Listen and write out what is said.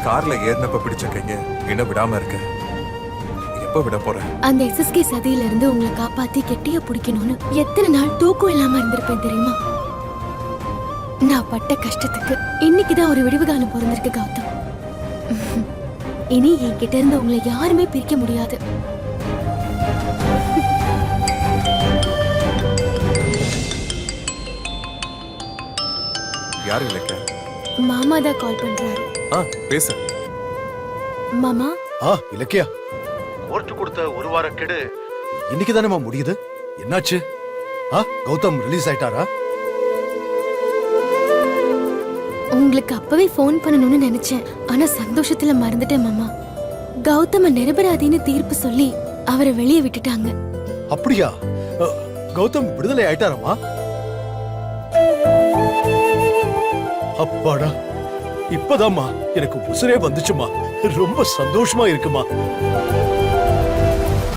கார்ல ஏறினப்ப பிடிச்ச கைங்க என்ன விடாம இருக்க. எப்ப விட போற? அந்த எஸ்எஸ்கே சதியில இருந்து உங்களை காப்பாத்தி கெட்டியா பிடிக்கணும்னு எத்தனை நாள் தூக்கம் இல்லாம இருந்திருப்பேன் தெரியுமா? நான் பட்ட கஷ்டத்துக்கு இன்னைக்குதான் ஒரு விடிவு காலம் பிறந்திருக்கு கௌதம். இனி என்கிட்ட இருந்து உங்களை யாருமே பிரிக்க முடியாது. யாரு இலக்கியா? மாமா தான் கால் பண்றாரு. பேசு. மாமா. இலக்கியா, கோர்ட்டு கொடுத்த ஒரு வார கெடு இன்னைக்கு தானேமா முடியுது. என்னாச்சு? கௌதம் ரிலீஸ் ஆயிட்டாரா? உங்களுக்கு அப்பவே போன் பண்ணணும்னு நினைச்சேன். ஆனா சந்தோஷத்துல மறந்துட்டேன் மாமா. கௌதம நிரபராதின்னு தீர்ப்பு சொல்லி அவரை வெளியே விட்டுட்டாங்க. அப்படியா? கௌதம் விடுதலை ஆயிட்டாரமா? அப்பாடா, இப்பதாம்மா எனக்கு உசுரே வந்துச்சுமா. ரொம்ப சந்தோஷமா இருக்குமா.